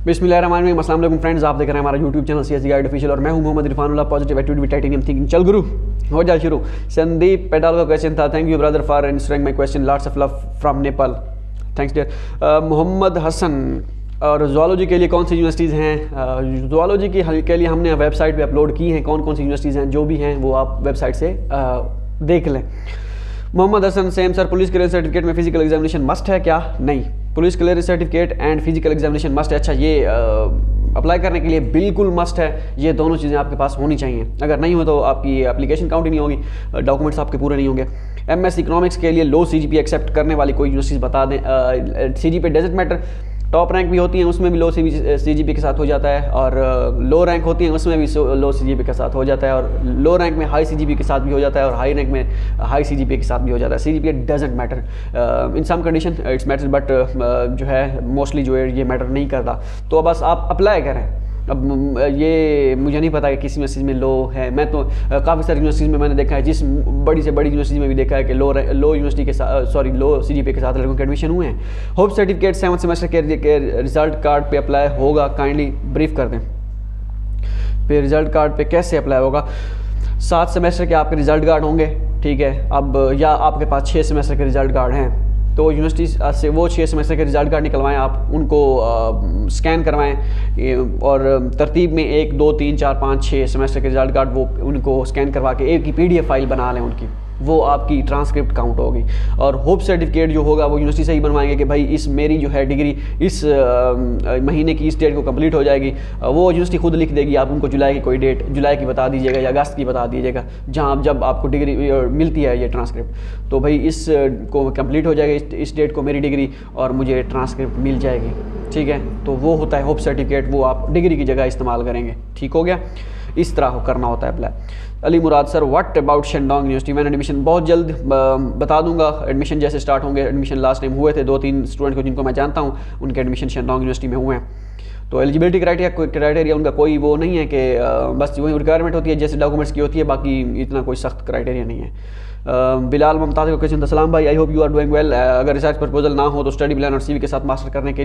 बिस्मिल्लाहिर्रहमानिर्रहीम, अस्सलाम वालेकुम फ्रेंड्स, आप देख रहे हैं हमारा YouTube channel CSC guide official और मैं हूं Mohammad Irfanullah. Positive attitude with titanium thinking. चल गुरु हो जा शुरू। संदीप पेडाल का क्वेश्चन था, thank you brother for answering my question, lots of love from Nepal, thanks dear. Mohammad Hasan, और ज़ुआलॉजी के लिए कौन सी यूनिवर्सिटीज़ हैं? ज़ुआलॉजी के लिए हमने वेबसाइट पे अपलोड की हैं कौन कौन सी यूनिवर्सिटीज़ हैं, जो भी हैं वो आप वेबसाइट से देख लें। Mohammad Hasan, same sir, police clearance certificate में फिजिकल एग्जामिनेशन मस्ट है क्या? नहीं, police clearance certificate and physical examination must है। अच्छा, ये अप्लाई करने के लिए बिल्कुल मस्ट है, ये दोनों चीज़ें आपके पास होनी चाहिए। अगर नहीं हो तो आपकी एप्लीकेशन काउंट ही नहीं होगी, डॉक्यूमेंट्स आपके पूरे नहीं होंगे। MS इकोनॉमिक्स के लिए लो CGPA एक्सेप्ट करने वाली कोई यूनिवर्सिटीज़ बता दें। CGPA doesn't matter, top rank भी होती हैं उसमें भी लो CGPA के साथ हो जाता है, और लो रैंक होती हैं उसमें भी लो CGPA के साथ हो जाता है, और लो रैंक में हाई CGPA के साथ भी हो जाता है, और हाई रैंक में हाई CGPA के साथ भी हो जाता है। CGPA doesn't matter, in some condition it's matter, but जो है मोस्टली जो है ये मैटर नहीं करता। तो बस आप अप्लाई करें। अब ये मुझे नहीं पता कि किस यूनिवर्सिटी में लो है, मैं तो काफ़ी सारी यूनिवर्सिटीज़ में मैंने देखा है, जिस बड़ी से बड़ी यूनिवर्सिटी में भी देखा है कि लो यूनिवर्सिटी के साथ, सॉरी लो CGPA के साथ लड़कों के एडमिशन हुए हैं। होप सर्टिफिकेट 7th सेमेस्टर के रिजल्ट कार्ड पे अप्लाई होगा, काइंडली ब्रीफ कर दें। फिर रिजल्ट कार्ड पे कैसे अप्लाई होगा? 7 सेमेस्टर के आपके रिजल्ट कार्ड होंगे, ठीक है। अब या आपके पास 6 सेमेस्टर के रिजल्ट कार्ड हैं तो यूनिवर्सिटी से वो 6 सेमेस्टर के रिजल्ट कार्ड निकलवाएं, आप उनको स्कैन करवाएं, और तरतीब में 1 2 3 4 5 6 सेमेस्टर के रिजल्ट कार्ड वो उनको स्कैन करवा के एक ही PDF फाइल बना लें उनकी, वो आपकी ट्रांसक्रिप्ट काउंट होगी। और होप सर्टिफिकेट जो होगा वो यूनिवर्सिटी से ही बनवाएंगे कि भाई इस मेरी जो है डिग्री इस महीने की इस डेट को कंप्लीट हो जाएगी। वो यूनिवर्सिटी खुद लिख देगी, आप उनको जुलाई की कोई डेट जुलाई की बता दीजिएगा या अगस्त की बता दीजिएगा, जहाँ जब आपको डिग्री मिलती है ये ट्रांसक्रिप्ट, तो भाई इस को कंप्लीट हो जाएगा इस डेट को मेरी डिग्री, और मुझे ट्रांसक्रिप्ट मिल जाएगी, ठीक है। तो वो होता है होप सर्टिफिकेट, वो आप डिग्री की जगह इस्तेमाल करेंगे, ठीक हो गया। इस तरह करना होता है apply. Ali Murad, sir what about Shandong university? मैंने एडमिशन बहुत जल्द बता दूंगा, एडमिशन जैसे स्टार्ट होंगे। एडमिशन लास्ट टाइम हुए थे 2-3 स्टूडेंट को जिनको मैं जानता हूँ, उनके एडमिशन शेंडोंग यूनिवर्सिटी में हुए हैं। तो एलिजिबिलिटी क्राइटेरिया उनका कोई वो नहीं है कि बस वही रिक्वायरमेंट होती है जैसे डॉक्यूमेंट्स की होती है, बाकी इतना कोई सख्त क्राइटेरिया नहीं है। बिलाल मुमताज़ का क्वेश्चन था, सलाम भाई, I hope you are doing well. अगर रिसर्च प्रपोजल ना हो तो स्टडी प्लान और CV के साथ मास्टर के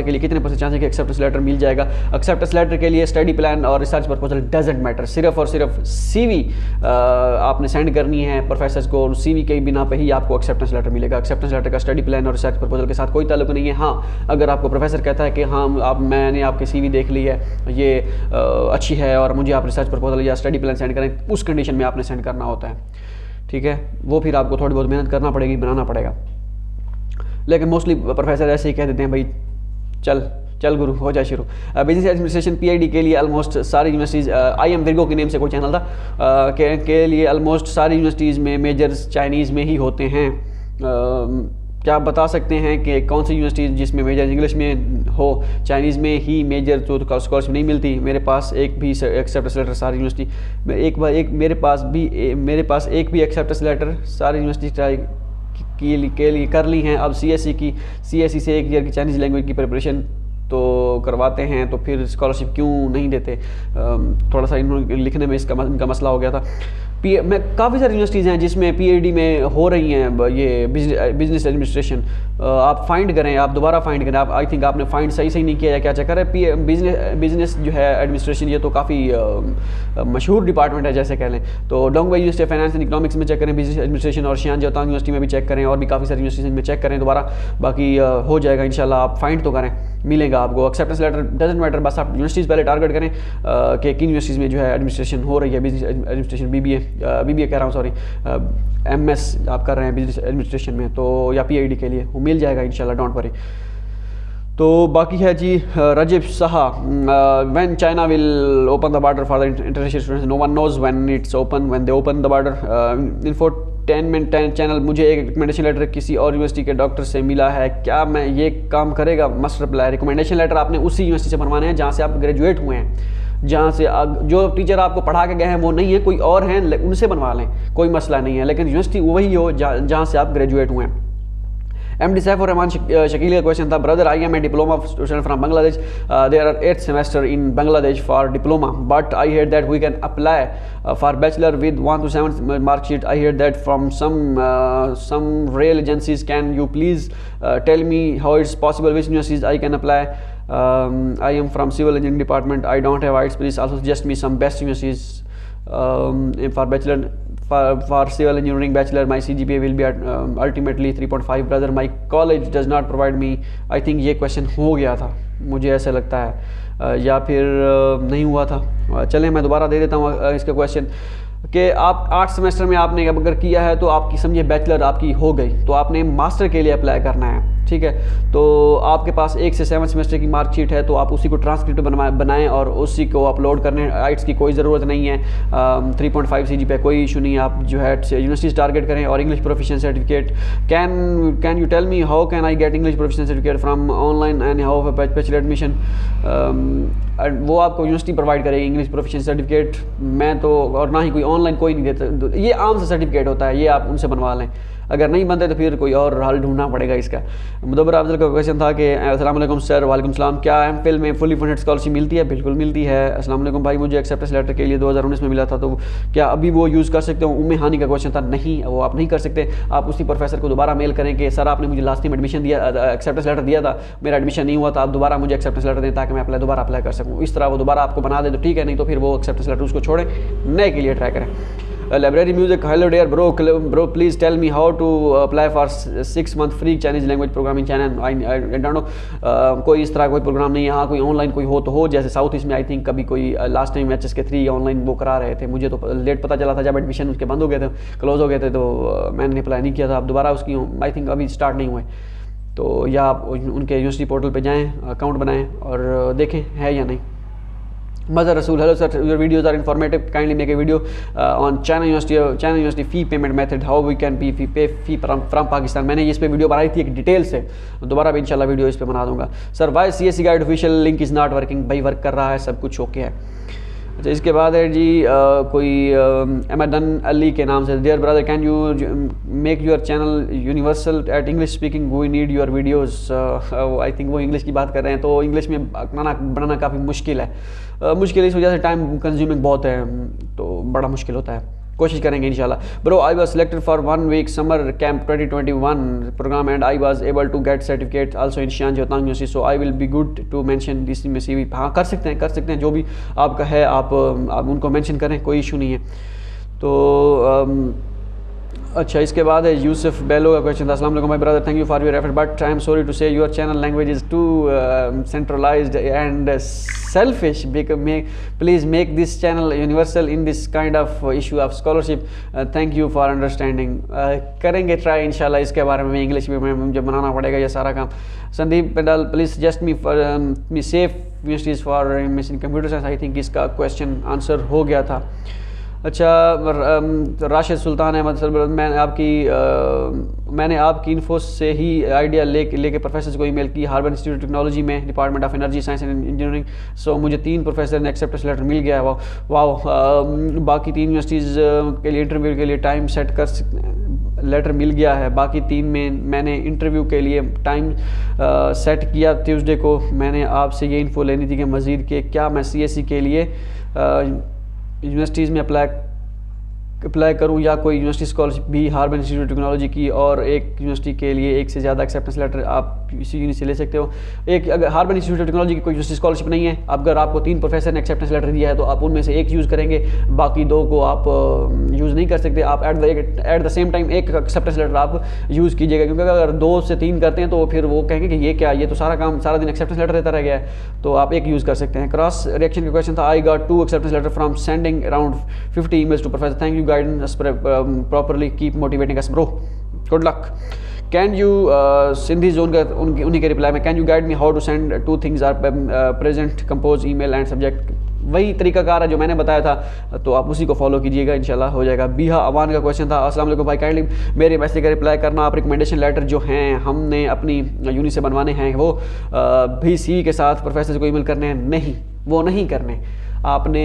लिए कितने % चांस है कि एक्सेप्टेंस लेटर मिल जाएगा? एक्सेप्टेंस लेटर के लिए स्टडी प्लान और रिसर्च प्रपोजल डजंट मैटर, सिर्फ और सिर्फ CV आपने सेंड करनी है प्रोफेसर्स को, और CV के बिना पे ही आपको एक्सेप्टेंस लेटर मिलेगा। एक्सेप्टेंस लेटर का स्टडी प्लान और रिसर्च प्रपोजल के साथ कोई ताल्लुक नहीं है। हाँ, अगर आपको प्रोफेसर कहता है कि हाँ मैंने आपकी CV देख ली है, ये अच्छी है और मुझे आप रिसर्च प्रपोजल या स्टडी प्लान सेंड करें, उस कंडीशन में आपने सेंड करना होता है, ठीक है। वो फिर आपको थोड़ी बहुत मेहनत करना पड़ेगी, बनाना पड़ेगा, लेकिन मोस्टली प्रोफेसर ऐसे ही कह देते हैं भाई चल गुरु हो जाए शुरू। बिजनेस एडमिनिस्ट्रेशन PID के लिए ऑलमोस्ट सारी यूनिवर्सिटीज़, IM विर्गो के नेम से कोई चैनल था, के लिए ऑलमोस्ट सारी यूनिवर्सिटीज़ में मेजर्स चाइनीज़ में ही होते हैं। क्या आप बता सकते हैं कि कौन सी यूनिवर्सिटी जिसमें मेजर इंग्लिश में हो, चाइनीज़ में ही मेजर तो स्कॉलरशिप नहीं मिलती? मेरे पास एक भी एक्सेप्टेंस लेटर सारी यूनिवर्सिटी में मेरे पास एक भी एक्सेप्टेंस लेटर सारी यूनिवर्सिटी ट्राई के लिए कर ली हैं। अब CSC से 1 ईयर की चाइनीज़ लैंग्वेज की प्रिपरेशन तो करवाते हैं, तो फिर स्कॉलरशिप क्यों नहीं देते? थोड़ा सा इन्होंने लिखने में इनका मसला हो गया था। मैं काफ़ी सारी यूनिवर्सिटीज़ हैं जिसमें PID में हो रही हैं ये बिजनेस एडमिनिस्ट्रेशन। आप फाइंड करें, आप दोबारा फाइंड करें। आप आई थिंक आपने फाइंड सही नहीं किया या क्या चक्कर है। बिजनेस जो है एडमिनिस्ट्रेशन, ये तो काफ़ी मशहूर डिपार्टमेंट है जैसे कह लें। तो Dongbei University of Finance and Economics में चेक करें बिजनेस एडमिनिस्ट्रेशन, और शियान जोतांग यूनिवर्सिटी में भी चेक करें, और भी काफ़ी सारी यूनिवर्सिटीज़ में चेक करें दोबारा, बाकी हो जाएगा इंशाल्लाह। आप फाइंड तो करें, मिलेगा आपको। एक्सेप्टेंस लेटर डजंट मैटर, बस आप यूनिवर्सिटीज़ पहले टारगेट करें कि किन यूनिवर्सिटीज़ में जो है एडमिनिस्ट्रेशन हो रही है, बिजनेस एडमिनिस्ट्रेशन BBA कह रहा हूँ, सॉरी MS आप कर रहे हैं बिजनेस एडमिनिस्ट्रेशन में, तो या PID के लिए वो मिल जाएगा इंशाल्लाह, डोंट वरी। तो बाकी है जी Rajib Saha, when China will open the border for the international students? No one knows when it's open, when they open the border. Infotainment channel, मुझे एक रिकमेंडेशन लेटर किसी और यूनिवर्सिटी के डॉक्टर से मिला है, क्या मैं ये काम करेगा? Must apply. रिकमेंडेशन लेटर आपने उसी यूनिवर्सिटी से बनवाने हैं जहाँ से आप ग्रेजुएट हुए हैं, जहाँ से जो टीचर आपको पढ़ा के गए हैं वो नहीं है, कोई और हैं, उनसे बनवा लें, कोई मसला नहीं है, लेकिन यूनिवर्सिटी वही हो जहाँ से आप ग्रेजुएट हुए हैं। MD Saifur Rahman Shakil का क्वेश्चन था, brother I am a diploma student from Bangladesh, there are 8th semester in Bangladesh for diploma, but I hear that we can apply for bachelor with 1 to 7 marksheet. I hear that from some real agencies, can you please tell me how it's possible, which universities I can apply? I am from civil engineering department, I don't have IELTS, please also suggest me some best universities for bachelor for civil engineering bachelor. My CGPA will be at ultimately 3.5. brother, my college does not provide me. I think ये question हो गया था, मुझे ऐसा लगता है, या फिर नहीं हुआ था। चलें मैं दोबारा दे देता हूँ इसका क्वेश्चन कि आप 8 सेमेस्टर में आपने अगर किया है तो आपकी समझिए बैचलर आपकी हो गई, तो आपने मास्टर के लिए अप्लाई करना है, ठीक है। तो आपके पास 1 से 7 सेमेस्टर की मार्कशीट है, तो आप उसी को ट्रांसक्रिप्ट बनाएं और उसी को अपलोड करने। आइट्स की कोई ज़रूरत नहीं है, 3.5 CG पे कोई इशू नहीं है। आप जो है यूनिवर्सिटीज़ टारगेट करें और English proficiency certificate. Can you tell me how can I get English proficiency certificate from online and how bachelor admission. वो आपको यूनिवर्सिटी प्रोवाइड करेगी इंग्लिश प्रोफिशिएंसी सर्टिफिकेट, मैं तो और ना ही कोई ऑनलाइन कोई नहीं देता, ये आम सा सर्टिफिकेट होता है, ये आप उनसे बनवा लें। अगर नहीं बनते तो फिर कोई और हल ढूंढना पड़ेगा इसका। मुदब्बर अफजल का क्वेश्चन था कि अस्सलाम वालेकुम सर। वालेकुम सलाम। क्या एमफिल में फुली फंडेड स्कॉलरशिप मिलती है? बिल्कुल मिलती है। अस्सलाम वालेकुम भाई, मुझे एक्सेप्टेंस लेटर के लिए 2019 में मिला था, तो क्या अभी वो यूज़ कर सकते हो? उम्मे हानि का क्वेश्चन था। नहीं, वो आप नहीं कर सकते। आप उसी प्रोफेसर को दोबारा मेल करें कि सर आपने मुझे लास्ट टाइम एडमिशन दिया, एक्सेप्टेंस लेटर दिया था, मेरा एडमिशन नहीं हुआ था, आप दोबारा मुझे एक्सेप्टेंस लेटर दें ताकि मैं दोबारा अप्लाई कर सकूँ। इस तरह वो दोबारा आपको बना दे तो ठीक है, नहीं तो फिर वो एक्सेप्टेंस लेटर उसको छोड़ें, नए के लिए ट्राई करें। Library music, hello dear bro, please tell me how to apply for 6 month free Chinese language programming channel. I don't know, कोई इस तरह कोई प्रोग्राम नहीं है। हाँ, कोई ऑनलाइन कोई हो तो हो, जैसे साउथ ईस्ट में आई थिंक कभी कोई लास्ट टाइम मैचेस के 3 ऑनलाइन वो करा रहे थे, मुझे तो लेट पता चला था जब एडमिशन उसके बंद हो गए थे, क्लोज हो गए थे, तो मैंने अप्लाई नहीं किया था। अब दोबारा उसकी आई थिंक अभी स्टार्ट नहीं हुए, तो या आप उनके यूनिवर्सिटी पोर्टल पर जाएँ, अकाउंट बनाएँ और देखें है या नहीं। Mother Rasool, hello sir, your videos are informative. Kindly make a video on China University fee payment method. How we can pay fee from Pakistan. मैंने इस पे वीडियो बनाई थी एक डिटेल से, दोबारा भी इंशाल्लाह वीडियो इस पे बना दूंगा। Sir why CSC guide official link is not working? भाई वर्क कर रहा है, सब कुछ ओके है। अच्छा, इसके बाद है जी कोई एमडन अली के नाम से, dear brother can you make your channel universal at English speaking, we need your videos. I think वो इंग्लिश की बात कर रहे हैं, तो इंग्लिश में बनाना काफ़ी मुश्किल है। मुश्किल इस वजह से टाइम कंज्यूमिंग बहुत है, तो बड़ा मुश्किल होता है। कोशिश करेंगे इंशाल्लाह। Bro I was selected for 1 week summer camp 2021 programme and I was able to get certificate also in Xi'an Jiaotong university, so I will be good to mention this में CV। हाँ कर सकते हैं, जो भी आपका है आप उनको मेंशन करें, कोई इशू नहीं है। तो अच्छा, इसके बाद है यूसुफ बेलो का क्वेश्चन था। अस्सलाम वालेकुम my brother, thank you for your effort but I am sorry to say your channel language is too centralised and selfish, please make this channel universal in this kind of issue of scholarship, thank you for understanding. करेंगे try इंशाल्लाह, इसके बारे में English में मुझे बनाना पड़ेगा ये सारा काम। Sandeep Paudel, please suggest me for me safe universities for mission computer science. I think इसका क्वेश्चन आंसर हो गया था। अच्छा, राशिद सुल्तान अहमद सर, मैंने आपकी इन्फो से ही आइडिया लेके प्रोफेसर को ईमेल की, हार्वर्ड इंस्टीट्यूट टेक्नोलॉजी में department of energy science and engineering. So मुझे 3 प्रोफेसर ने एक्सेप्टेंस लेटर मिल गया है। वाह, बाकी 3 यूनिवर्सिटीज़ के लिए इंटरव्यू के लिए टाइम सेट कर लेटर मिल गया है। बाकी 3 में मैंने इंटरव्यू के लिए टाइम सेट किया ट्यूसडे को। मैंने आपसे ये इन्फो लेनी थी कि मज़ीद के क्या मैं CSC के लिए यूनिवर्सिटीज़ में अप्लाई करूं या कोई यूनिवर्सिटी स्कॉलरशिप भी हार्वर्ड इंस्टीट्यूट टेक्नोलॉजी की, और एक यूनिवर्सिटी के लिए 1 से ज़्यादा एक्सेप्टेंस लेटर आप इसी यूनिवर्सिटी से ले सकते हो। एक अगर हार्वर्ड इंस्टीट्यूट टेक्नोलॉजी की कोई यूनिवर्सिटी स्कॉलरशिप नहीं है, अगर आपको 3 प्रोफेसर ने एक्सेप्टेंस लेटर दिया है तो आप उनमें से 1 यूज़ करेंगे, बाकी 2 को आप यूज़ नहीं कर सकते। आप at the same time 1 acceptance letter आप यूज़ कीजिएगा, क्योंकि अगर 2 से 3 करते हैं तो फिर वो कहेंगे कि ये क्या, ये तो सारा काम सारा दिन एक्सेप्टेंस लेटर देता रह गया है, तो आप 1 यूज़ कर सकते हैं। क्रॉस रिएक्शन का क्वेश्चन था। I got 2 acceptance letter from sending around 50 emails to professor, thank you guidance properly, keep motivating us bro, good luck. Can you सिंधी जोन का उन्हीं के रिप्लाई में, can you guide me how to send 2 things are present compose email and subject. वही तरीकाकार है जो मैंने बताया था, तो आप उसी को फॉलो कीजिएगा, इंशाल्लाह हो जाएगा। बीहा अवान का क्वेश्चन था। अस्सलाम वालेकुम भाई, काइंडली मेरे मैसेज का रिप्लाई करना। आप रिकमेंडेशन लेटर जो हैं हमने अपनी यूनि से बनवाने हैं, वो भी CV के साथ प्रोफेसर को ईमेल करने हैं? नहीं, वो नहीं करने। आपने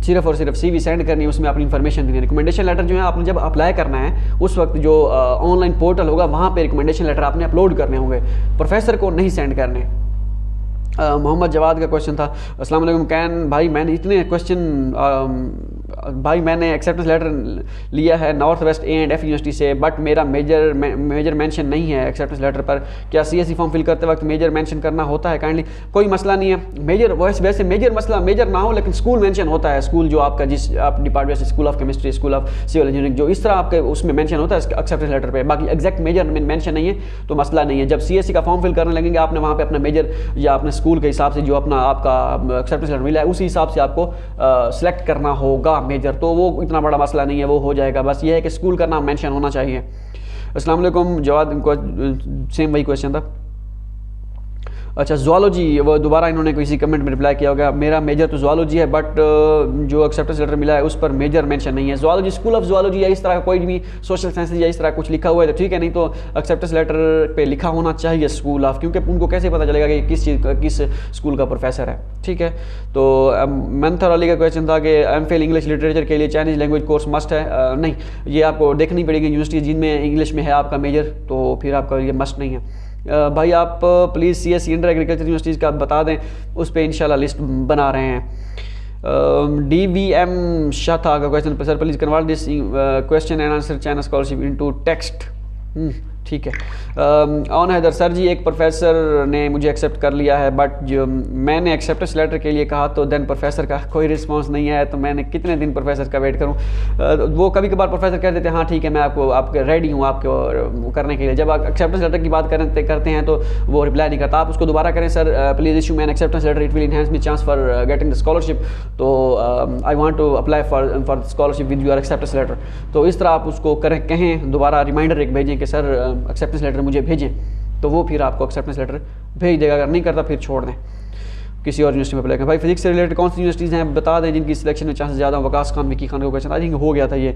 सिर्फ और सिर्फ CV सेंड करनी है, उसमें अपनी इन्फॉर्मेशन देनी है। रिकमेंडेशन लेटर जो है आपने जब अप्लाई करना है उस वक्त जो ऑनलाइन पोर्टल होगा वहाँ पे रिकमेंडेशन लेटर आपने अपलोड करने होंगे, प्रोफेसर को नहीं सेंड करने। मोहम्मद जवाद का क्वेश्चन था, अस्सलाम वालेकुम कैन भाई मैंने इतने क्वेश्चन भाई मैंने एक्सेप्टेंस लेटर लिया है north west A and F university से, बट मेरा मेजर मेंशन नहीं है एक्सेप्टेंस लेटर पर, क्या सीएससी फॉर्म फिल करते वक्त मेजर मेंशन करना होता है? काइंडली कोई मसला नहीं है, मेजर वैसे मेजर मसला मेजर ना हो लेकिन स्कूल मेंशन होता है, स्कूल जो आपका जिस आप department school of chemistry, school of civil engineering, जो इस तरह आपके उसमें मेंशन होता है एक्सेप्टेंस लेटर पे, बाकी एग्जैक्ट मेजर मेंशन नहीं है तो मसला नहीं है। जब सीएससी का फॉर्म फिल करने लगेंगे आपने वहाँ पे अपना मेजर या अपने स्कूल के हिसाब से जो अपना आपका एक्सेप्टेंस लेटर मिला है उसी हिसाब से आपको सेलेक्ट करना होगा मेजर, तो वो इतना बड़ा मसला नहीं है, वो हो जाएगा। बस ये है कि स्कूल का नाम मेंशन होना चाहिए। अस्सलाम वालेकुम जवाद, सेम वही क्वेश्चन था। अच्छा ज़ुआलॉजी, वो दोबारा इन्होंने किसी कमेंट में रिप्लाई किया होगा, मेरा मेजर तो ज़ुआलॉजी है बट जो एक्सेप्टेंस लेटर मिला है उस पर मेजर मेंशन नहीं है। ज़ुआलॉजी स्कूल ऑफ ज़ुआलॉजी या इस तरह कोई भी सोशल साइंसेज या इस तरह कुछ लिखा हुआ है तो ठीक है, नहीं तो एक्सेप्टेंस लेटर पे लिखा होना चाहिए स्कूल ऑफ, क्योंकि उनको कैसे पता चलेगा कि किस स्कूल का प्रोफेसर है। ठीक है, तो मंथर अली का क्वेश्चन था कि एमफिल इंग्लिश लिटरेचर के लिए चाइनीज़ लैंग्वेज कोर्स मस्ट है? नहीं, ये आपको देखनी पड़ेगी यूनिवर्सिटी जिनमें इंग्लिश में है आपका मेजर, तो फिर आपका ये मस्ट नहीं है। भाई आप please CSC inter agriculture universities का बता दें, उस पर इंशाल्लाह लिस्ट बना रहे हैं। DVM शाथा का question, sir please convert this question and answer China scholarship into text. ठीक है। ऑन हैदर सर जी, एक प्रोफेसर ने मुझे एक्सेप्ट कर लिया है बट जो मैंने एक्सेप्टेंस लेटर के लिए कहा तो देन प्रोफेसर का कोई रिस्पांस नहीं आया, तो मैंने कितने दिन प्रोफेसर का वेट करूं? वो कभी कभार प्रोफेसर कह देते हैं हाँ ठीक है मैं आपके रेडी हूँ आपको करने के लिए, जब आप एक्सेप्टेंस लेटर की बात करते हैं तो वो रिप्लाई नहीं करता। आप उसको दोबारा करें, sir please issue man acceptance letter, it will enhance me chance for getting the scholarship, तो I want to apply for scholarship with your acceptance letter. तो इस तरह आप उसको कहें, दोबारा रिमाइंडर एक भेजें कि सर एक्सेप्टेंस लेटर मुझे भेजें, तो वो फिर आपको एक्सेप्टेंस लेटर भेज देगा। अगर नहीं करता फिर छोड़ दें, किसी और यूनिवर्सिटी में अप्लाई करें। भाई फिजिक्स से रिलेटेड कौन सी यूनिवर्सिटीज़ हैं बता दें जिनकी सिलेक्शन में चांसेस ज़्यादा? वकास खान, विकी खान का क्वेश्चन आई थिंक हो गया था ये।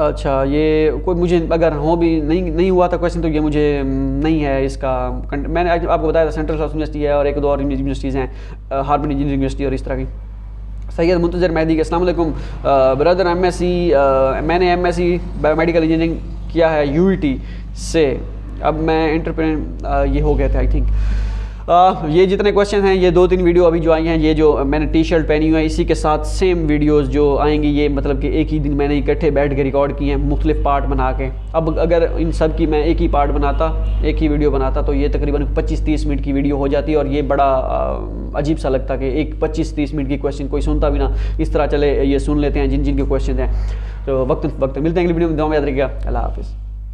अच्छा, ये कोई मुझे अगर हो भी नहीं हुआ था क्वेश्चन तो ये मुझे नहीं है इसका। मैंने आपको बताया था सेंट्रल यूनिवर्सिटी है और एक दो और यूनिवर्सिटीज़ हैं, हार्वर्ड इंजीनियरिंग यूनिवर्सिटी और इस तरह की। सैयद मुंतजर मेहदी के अस्सलाम वालेकुम ब्रदर, मैंने MSc बायोमेडिकल इंजीनियरिंग किया है UET से, अब मैं इंटरप्रेन्योर ये हो गया था आई थिंक। ये जितने क्वेश्चन हैं ये 2-3 वीडियो अभी जो आई हैं, ये जो मैंने टी-शर्ट पहनी हुई है इसी के साथ सेम वीडियोस जो आएंगी, ये मतलब कि एक ही दिन मैंने इकट्ठे बैठ के रिकॉर्ड किए हैं मुख्तलिफ पार्ट बना के। अब अगर इन सब की मैं एक ही पार्ट बनाता, एक ही वीडियो बनाता तो ये तकरीबन 25-30 मिनट की वीडियो हो जाती और ये बड़ा अजीब सा लगता कि एक 25-30 मिनट की क्वेश्चन कोई सुनता भी ना, इस तरह चले ये सुन लेते हैं जिन जिन के क्वेश्चन हैं। तो वक्त मिलते हैं अगली वीडियो में, दुआ में याद रखिएगा। अल्लाह हाफिज़।